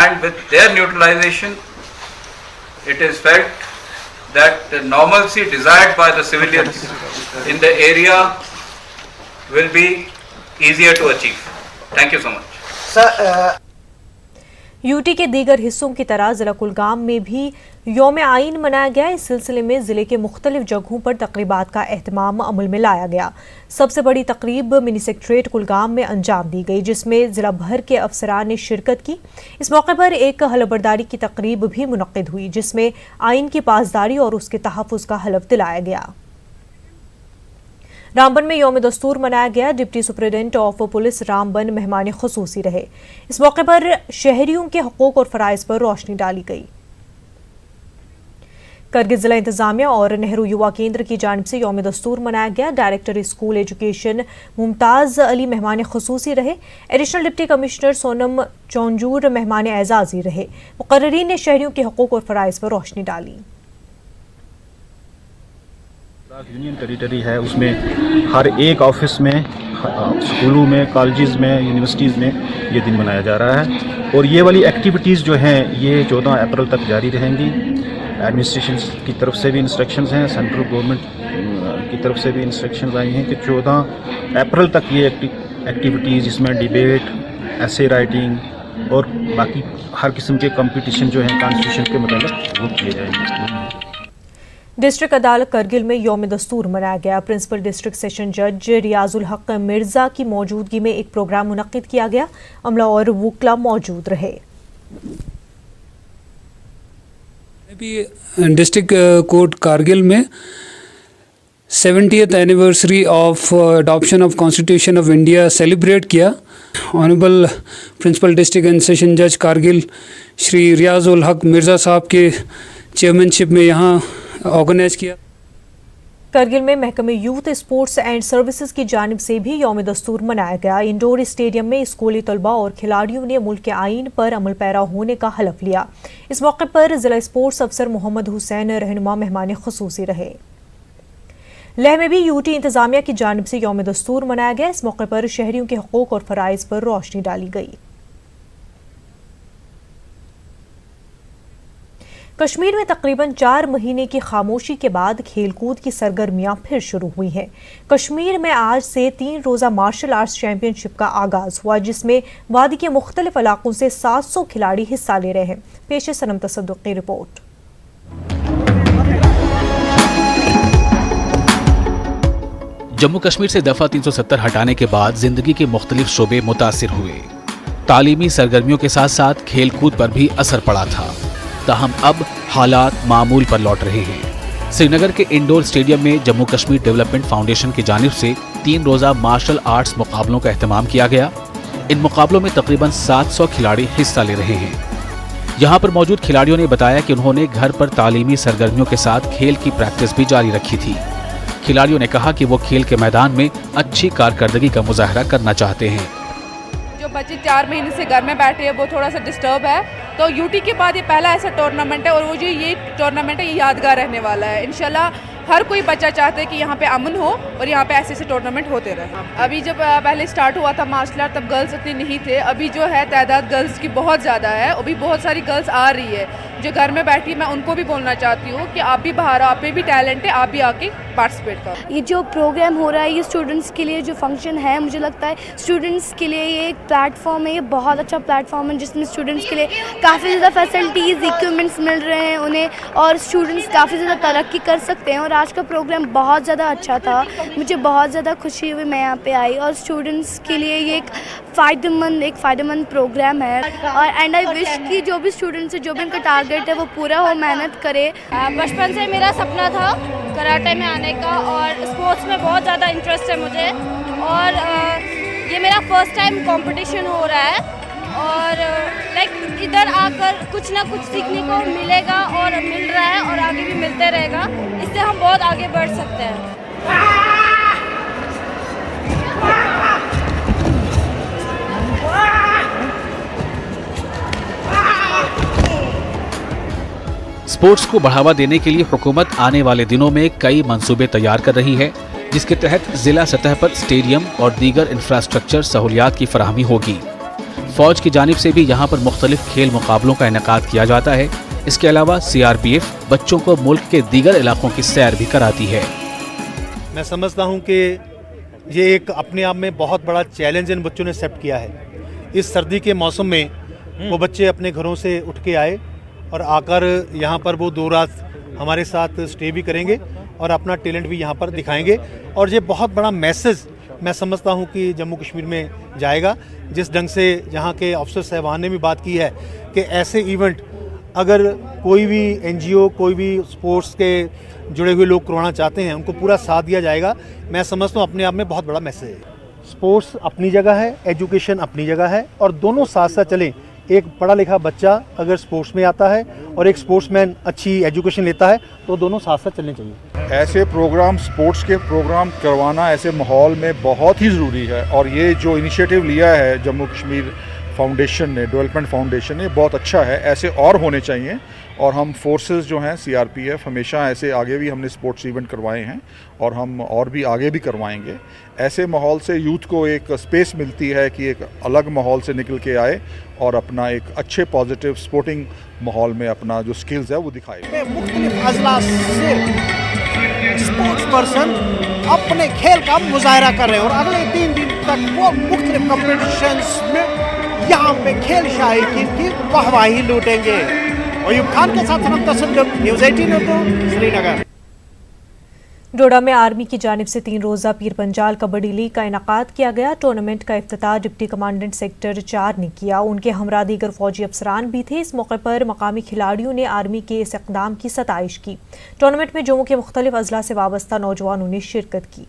and with their neutralization, it is felt that the normalcy desired by the civilians in the area will be easier to achieve. Thank you so much. UT के दीगर हिस्सों की तरह जिला कुलगाम में भी यौम आइन मनाया गया। इस सिलसिले में जिले के मुख्तलिफ जगहों पर तकरीबात का एहतमाम अमल में लाया गया। सबसे बड़ी तकरीब मिनी सेक्रेटेरिएट कुलगाम में अंजाम दी गई, जिसमें जिला भर के अफसरान ने शिरकत की। इस मौके पर एक हलफबरदारी की तकरीब भी मुनक्किद हुई, जिसमें आइन की पासदारी और उसके तहफ़्फ़ुज़ का हलफ दिलाया गया। रामबन में यौम दस्तूर मनाया गया। Deputy superintendent of police Ramban मेहमान खुसूसी रहे। इस मौके पर शहरियों के हकूक़ और फ़राइज़ पर रोशनी डाली गई। करगिल जिला इंतजामिया और नेहरू युवा केंद्र की जानिब से यौम दस्तूर मनाया गया। Director school education Mumtaz Ali मेहमान खुसूसी रहे। एडिशनल डिप्टी कमिश्नर सोनम चौंजूर मेहमान एजाज़ी रहे। मुकर्ररीन ने शहरियों के हकूक़ और फ़राइज़ पर रोशनी डाली। यूनियन टेरिटरी है, उसमें हर एक ऑफिस में, स्कूलों में, कॉलेजेस में, यूनिवर्सिटीज़ में ये दिन मनाया जा रहा है। और ये वाली एक्टिविटीज़ जो हैं ये 14 अप्रैल तक जारी रहेंगी। एडमिनिस्ट्रेशन की तरफ से भी इंस्ट्रक्शंस हैं, सेंट्रल गवर्नमेंट की तरफ से भी इंस्ट्रक्शंस आई हैं कि 14 अप्रैल तक ये एक्टिविटीज़, जिसमें डिबेट, एसे राइटिंग और बाकी हर किस्म के कंपटीशन जो हैं कॉन्स्टिट्यूशन के मुताबिक वो किए जाएंगे। डिस्ट्रिक्ट अदालत करगिल में यौम दस्तूर मनाया गया। प्रिंसिपल डिस्ट्रिक्ट सेशन जज रियाजुल हक मिर्जा की मौजूदगी में एक प्रोग्राम मुनक्किद किया गया। अमला और वुकला मौजूद रहे। डिस्ट्रिक्ट कोर्ट कारगिल में 70th anniversary of adoption of constitution of India celebrate किया। Honourable principal district and session जज कारगिल श्री रियाजुल हक मिर्ज़ा साहब के चेयरमैनशिप में यहाँ ऑर्गेनाइज किया। करगिल में महकमे यूथ स्पोर्ट्स एंड सर्विसेज की जानिब से भी यौम दस्तूर मनाया गया। इंडोर स्टेडियम में स्कूली तलबा और खिलाड़ियों ने मुल्क के आइन पर अमल पैरा होने का हलफ लिया। इस मौके पर जिला स्पोर्ट्स अफसर मोहम्मद हुसैन रहनुमा मेहमान खुसूसी रहे। लेह में भी यूटी इंतजामिया की जानिब से यौम दस्तूर मनाया गया। इस मौके पर शहरियों के हकूक़ और फ़राइज़ पर रोशनी डाली गई। कश्मीर में तकरीबन 4 महीने की खामोशी के बाद खेलकूद की सरगर्मियां फिर शुरू हुई हैं। कश्मीर में आज से 3 रोज़ा मार्शल आर्ट्स चैंपियनशिप का आगाज हुआ, जिसमें वादी के मुख्तलिफ इलाकों से 700 खिलाड़ी हिस्सा ले रहे हैं। पेश है सनम तसद्दुक़ की रिपोर्ट। जम्मू कश्मीर से दफा 370 हटाने के बाद जिंदगी के मुख्तलिफ शोबे मुतासिर हुए। तालीमी सरगर्मियों के साथ साथ खेलकूद पर भी असर पड़ा था, ताहम अब हालात मामूल पर लौट रहे हैं। श्रीनगर के इंडोर स्टेडियम में जम्मू कश्मीर डेवलपमेंट फाउंडेशन की जानिब से 3 रोज़ा मार्शल आर्ट्स मुकाबलों का एहतमाम किया गया। इन मुकाबलों में तकरीबन 700 खिलाड़ी हिस्सा ले रहे हैं। यहाँ पर मौजूद खिलाड़ियों ने बताया कि उन्होंने घर पर तालीमी सरगर्मियों के साथ खेल की प्रैक्टिस भी जारी रखी थी। खिलाड़ियों ने कहा कि वो खेल के मैदान में अच्छी कारकर्दगी का मुजाहरा करना चाहते हैं। जो बच्चे 4 महीने से घर में बैठे हैं वो थोड़ा सा डिस्टर्ब है, तो यूटी के बाद ये पहला ऐसा टूर्नामेंट है और वो जो ये टूर्नामेंट है ये यादगार रहने वाला है। इंशाल्लाह हर कोई बच्चा चाहता है कि यहाँ पे अमन हो और यहाँ पे ऐसे टूर्नामेंट होते रहे। अभी जब पहले स्टार्ट हुआ था मार्शल आर्ट तब गर्ल्स इतनी नहीं थे, अभी जो है तादाद गर्ल्स की बहुत ज़्यादा है। अभी बहुत सारी गर्ल्स आ रही है जो घर में बैठी। मैं उनको भी बोलना चाहती हूँ कि आप भी बाहर, आप में भी टैलेंट है, आप भी आके पार्टिसिपेट करूँ। ये जो प्रोग्राम हो रहा है ये स्टूडेंट्स के लिए जो फंक्शन है, मुझे लगता है स्टूडेंट्स के लिए ये एक प्लेटफॉर्म है, ये बहुत अच्छा प्लेटफॉर्म है जिसमें स्टूडेंट्स के लिए काफ़ी ज़्यादा फैसिलिटीज़, इक्विपमेंट्स मिल रहे हैं उन्हें और स्टूडेंट्स काफ़ी ज़्यादा तरक्की कर सकते हैं। और आज का प्रोग्राम बहुत ज़्यादा अच्छा था, मुझे बहुत ज़्यादा खुशी हुई मैं यहाँ पे आई और स्टूडेंट्स के लिए ये एक फ़ायदेमंद प्रोग्राम है। और एंड आई विश कि जो भी स्टूडेंट्स है, जो भी उनका टारगेट है वो पूरा हो, मेहनत करे। बचपन से मेरा सपना था कराटे में आने का और स्पोर्ट्स में बहुत ज़्यादा इंटरेस्ट है मुझे और ये मेरा फर्स्ट टाइम कंपटीशन हो रहा है और लाइक इधर आकर कुछ ना कुछ सीखने को मिलेगा और मिल रहा है और आगे भी मिलते रहेगा, इससे हम बहुत आगे बढ़ सकते हैं। स्पोर्ट्स को बढ़ावा देने के लिए हुकूमत आने वाले दिनों में कई मंसूबे तैयार कर रही है, जिसके तहत जिला सतह पर स्टेडियम और दीगर इंफ्रास्ट्रक्चर सहूलियात की फराहमी होगी। फौज की जानिब से भी यहाँ पर मुख्तलिफ खेल मुकाबलों का इनेकाद किया जाता है। इसके अलावा CRPF बच्चों को मुल्क के दीगर इलाकों की सैर भी कराती है। मैं समझता हूँ कि ये एक अपने आप में बहुत बड़ा चैलेंज इन बच्चों ने एक्सेप्ट किया है। इस सर्दी के मौसम में वो बच्चे अपने घरों से उठ के आए और आकर यहाँ पर वो 2 रात हमारे साथ स्टे भी करेंगे और अपना टैलेंट भी यहाँ पर दिखाएंगे और ये बहुत बड़ा मैसेज मैं समझता हूँ कि जम्मू कश्मीर में जाएगा। जिस ढंग से यहाँ के अफसर साहबान ने भी बात की है कि ऐसे इवेंट अगर कोई भी NGO, कोई भी स्पोर्ट्स के जुड़े हुए लोग करवाना चाहते हैं, उनको पूरा साथ दिया जाएगा। मैं समझता हूँ अपने आप में बहुत बड़ा मैसेज है। स्पोर्ट्स अपनी जगह है, एजुकेशन अपनी जगह है और दोनों साथ साथ चलें। एक पढ़ा लिखा बच्चा अगर स्पोर्ट्स में आता है और एक स्पोर्ट्समैन अच्छी एजुकेशन लेता है तो दोनों साथ साथ चलने चाहिए। ऐसे प्रोग्राम, स्पोर्ट्स के प्रोग्राम करवाना ऐसे माहौल में बहुत ही ज़रूरी है और ये जो इनिशिएटिव लिया है जम्मू कश्मीर फाउंडेशन ने, डेवलपमेंट फाउंडेशन ने, बहुत अच्छा है। ऐसे और होने चाहिए और हम फोर्सेस जो हैं CRPF हमेशा ऐसे आगे भी हमने स्पोर्ट्स इवेंट करवाए हैं और हम और भी आगे भी करवाएंगे। ऐसे माहौल से यूथ को एक स्पेस मिलती है कि एक अलग माहौल से निकल के आए और अपना एक अच्छे पॉजिटिव स्पोर्टिंग माहौल में अपना जो स्किल्स है वो दिखाए। मुख्तलिफ अजला से स्पोर्ट्स पर्सन अपने खेल का मुजाहरा कर रहे हैं और अगले 3 दिन तक वो मुख्तलिफ कॉम्पिटिशन्स में यहाँ पे खेल शाहीन की वाहवाही लूटेंगे। अयूब खान के साथ हम तसल्लुम, न्यूज़ 18 उर्दू, श्रीनगर। डोडा में आर्मी की जानिब से 3 रोज़ा पीर पंजाल कबड्डी लीग का इनेकाद किया गया। टूर्नामेंट का इफ्तिताह डिप्टी कमांडेंट सेक्टर 4 ने किया। उनके हमरा दीगर फौजी अफसरान भी थे। इस मौके पर मकामी खिलाड़ियों ने आर्मी के इस इक़दाम की सताइश की। टूर्नामेंट में जम्मू के मुख्तलिफ अजला से वाबस्ता नौजवानों ने शिरकत की।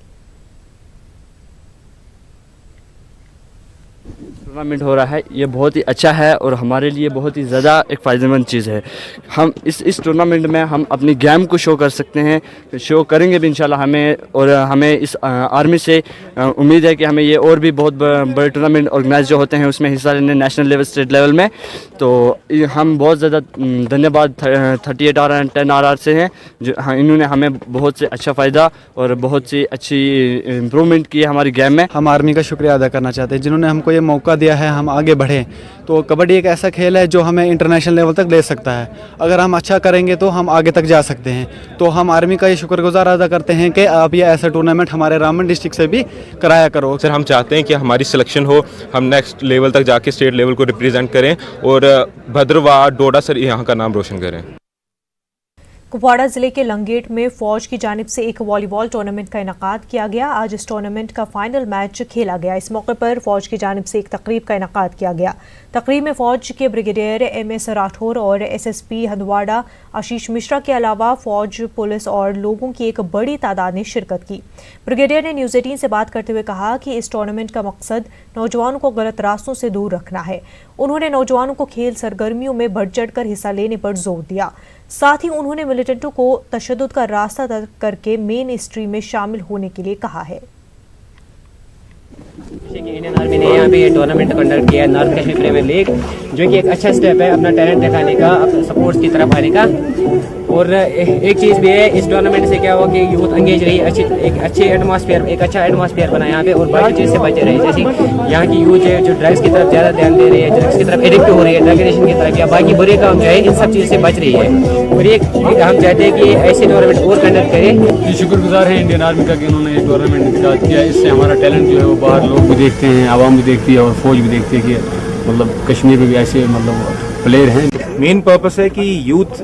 टूर्नामेंट हो रहा है, ये बहुत ही अच्छा है और हमारे लिए बहुत ही ज़्यादा एक फ़ायदेमंद चीज़ है। हम इस टूर्नामेंट में हम अपनी गेम को शो कर सकते हैं, शो करेंगे भी इंशाल्लाह हमें। और हमें इस आर्मी से उम्मीद है कि हमें ये और भी बहुत बड़े टूर्नामेंट ऑर्गेनाइज जो होते हैं उसमें हिस्सा लेने, नेशनल लेवल, स्टेट लेवल में। तो हम बहुत ज़्यादा धन्यवाद 38R एंड 10RR से हैं जो इन्होंने हमें बहुत से अच्छा फ़ायदा और बहुत सी अच्छी इम्प्रूवमेंट की है हमारी गेम में। हम आर्मी का शुक्रिया अदा करना चाहते हैं जिन्होंने हमको ये मौका दिया है हम आगे बढ़ें। तो कबड्डी एक ऐसा खेल है जो हमें इंटरनेशनल लेवल तक ले सकता है। अगर हम अच्छा करेंगे तो हम आगे तक जा सकते हैं। तो हम आर्मी का ये शुक्रगुजार अदा करते हैं कि आप ये ऐसा टूर्नामेंट हमारे रामबन डिस्ट्रिक्ट से भी कराया करो। सर हम चाहते हैं कि हमारी सिलेक्शन हो, हम नेक्स्ट लेवल तक जाके स्टेट लेवल को रिप्रेजेंट करें और भद्रवाह, डोडा सर यहाँ का नाम रोशन करें। कुपवाड़ा जिले के लंगेट में फौज की जानिब से एक वॉलीबॉल टूर्नामेंट का इनेकाद किया गया। आज इस टूर्नामेंट का फाइनल मैच खेला गया। इस मौके पर फौज की जानिब से एक तकरीब का इनेकाद किया गया। तकरीब में फौज के ब्रिगेडियर MS राठौर और SSP हंदवाड़ा आशीष मिश्रा के अलावा फौज, पुलिस और लोगों की एक बड़ी तादाद ने शिरकत की। ब्रिगेडियर ने न्यूज़ 18 से बात करते हुए कहा कि इस टूर्नामेंट का मकसद नौजवानों को गलत रास्तों से दूर रखना है। उन्होंने नौजवानों को खेल सरगर्मियों में बढ़ चढ़ कर हिस्सा लेने पर जोर दिया। साथ ही उन्होंने मिलिटेंटों को तशद्दुद का रास्ता तर्क करके मेन स्ट्रीम में शामिल होने के लिए कहा है। इंडियन आर्मी ने यहाँ पे ये टूर्नामेंट कंडक्ट किया है नॉर्थ कश्मीर प्रीमियर लीग, जो कि एक अच्छा स्टेप है अपना टैलेंट दिखाने का, स्पोर्ट्स की तरफ आने का। और एक चीज़ भी है, इस टूर्नामेंट से क्या हुआ कि यूथ एंगेज रही, एक अच्छा एटमॉस्फेयर बना यहाँ पे, और बाकी चीज़ से बचे रहे। जैसे यहाँ की यूथ है जो ड्रग्स की तरफ ज़्यादा ध्यान दे रही है, ड्रग्स की तरफ एडिक्ट हो रही है, ड्रग एडिक्शन की तरफ या बाकी बुरे काम जो है, इन सब चीज़ से बच रही है। और एक हम चाहते हैं कि ऐसे टूर्नामेंट और कंडक्ट करें। शुक्रगुजार है इंडियन आर्मी का कि उन्होंने ये टूर्नामेंट स्टार्ट किया। इससे हमारा टैलेंट जो है वो बाहर लोग भी देखते हैं, आवाम भी देखती है और फौज भी देखती है कि मतलब कश्मीर में भी ऐसे मतलब प्लेयर हैं। मेन पर्पस है कि यूथ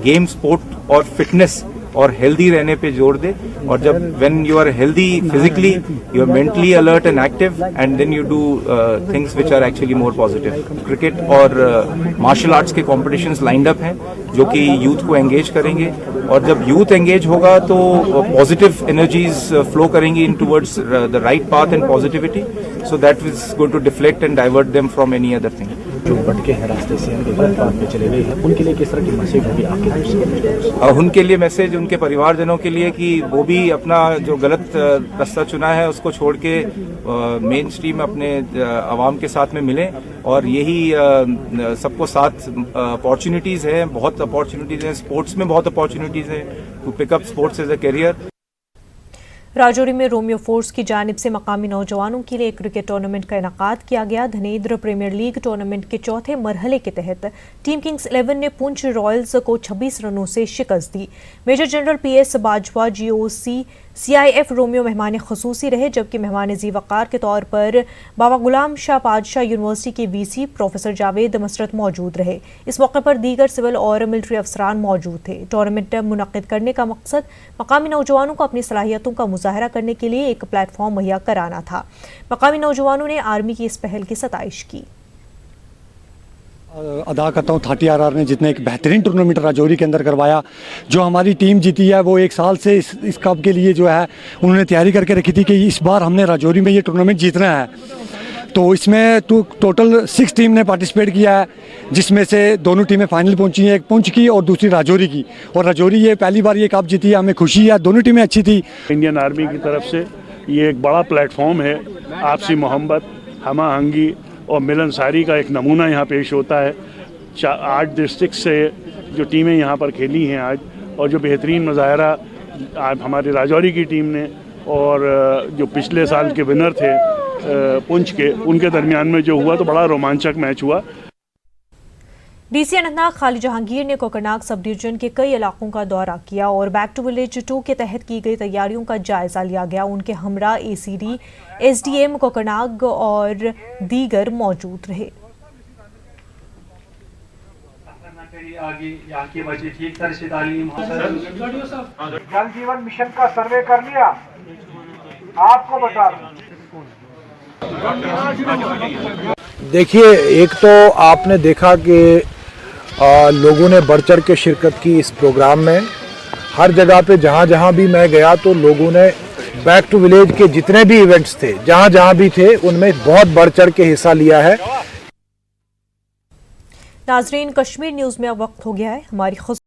गेम, स्पोर्ट और फिटनेस और हेल्दी रहने पे जोर दे। और जब when you are healthy physically, you are mentally alert and active, and then you do things which are actually more positive. Cricket और मार्शल आर्ट्स के कॉम्पिटिशन्स लाइंड अप हैं जो कि यूथ को एंगेज करेंगे, और जब यूथ एंगेज होगा तो पॉजिटिव एनर्जीज फ्लो करेंगी in towards the right path and positivity, so that is going to deflect and divert them from any other thing. जो भटके हैं रास्ते से, गलत पाथ पे चले गए हैं, उनके लिए किस तरह की मैसेज होगी आपके तरफ से? उनके लिए मैसेज, उनके परिवारजनों के लिए कि वो भी अपना जो गलत रास्ता चुना है उसको छोड़ के मेन स्ट्रीम अपने आवाम के साथ में मिलें, और यही सबको साथ अपॉर्चुनिटीज़ हैं, बहुत अपॉर्चुनिटीज़ हैं स्पोर्ट्स में, बहुत अपॉर्चुनिटीज़ हैं to pick up sports as a career. Rajouri में रोमियो फोर्स की जानिब से मकामी नौजवानों के लिए एक क्रिकेट टूर्नामेंट का इनेकाद किया गया। धनेद्र प्रीमियर लीग टूर्नामेंट के चौथे मरहले के तहत टीम किंग्स 11 ने पुंछ रॉयल्स को 26 रनों से शिकस्त दी। Major general PS Bajwa GOC CIF Romeo मेहमान खसूसी रहे, जबकि मेहमान ज़ीवकार के तौर पर बाबा गुलाम शाह पातशाह यूनिवर्सिटी के VC प्रोफेसर जावेद मसरत मौजूद रहे। इस मौके पर दीगर सिविल और मिलिट्री अफसरान मौजूद थे। टूर्नामेंट मुनक्किद करने का मकसद मकामी नौजवानों को अपनी सलाहियतों का मुजाहरा करने के लिए एक प्लेटफॉर्म मुहैया कराना था। मकामी नौजवानों ने आर्मी की इस पहल की सताइश की। अदा करता हूँ 30RR ने जितने एक बेहतरीन टूर्नामेंट राजौरी के अंदर करवाया। जो हमारी टीम जीती है वो एक साल से इस कप के लिए जो है उन्होंने तैयारी करके रखी थी कि इस बार हमने राजौरी में ये टूर्नामेंट जीतना है। तो इसमें टोटल 6 टीम ने पार्टिसिपेट किया है, जिसमें से दोनों टीमें फाइनल पहुंची हैं, एक पुंछ की और दूसरी राजौरी की। और राजौरी ये पहली बार ये कप जीती है, हमें खुशी है, दोनों टीमें अच्छी थी। इंडियन आर्मी की तरफ से ये एक बड़ा प्लेटफॉर्म है, आपसी मोहब्बत, हम आहंगी और मिलनसारी का एक नमूना यहाँ पेश होता है। 8 डिस्ट्रिक्ट से जो टीमें यहाँ पर खेली हैं आज, और जो बेहतरीन मुजाहरा हमारी राजौरी की टीम ने और जो पिछले साल के विनर थे पुंछ के, उनके दरमियान में जो हुआ तो बड़ा रोमांचक मैच हुआ। DC अनंतनाग खालिद जहांगीर ने कोकरनाग सब डिवीजन के कई इलाकों का दौरा किया और बैक टू विलेज 2 के तहत की गई तैयारियों का जायजा लिया गया। उनके हमरा ACD SDM कोकरनाग और दीगर मौजूद रहे। जल जीवन मिशन का सर्वे कर लिया, आपको बता रहा हूं। देखिए, एक तो आपने देखा कि लोगों ने बढ़ चढ़ के शिरकत की इस प्रोग्राम में। हर जगह पे जहाँ जहाँ भी मैं गया तो लोगों ने बैक टू विलेज के जितने भी इवेंट्स थे, जहाँ जहाँ भी थे, उनमें बहुत बढ़ चढ़ के हिस्सा लिया है। नाजरीन, कश्मीर न्यूज़ में अब वक्त हो गया है हमारी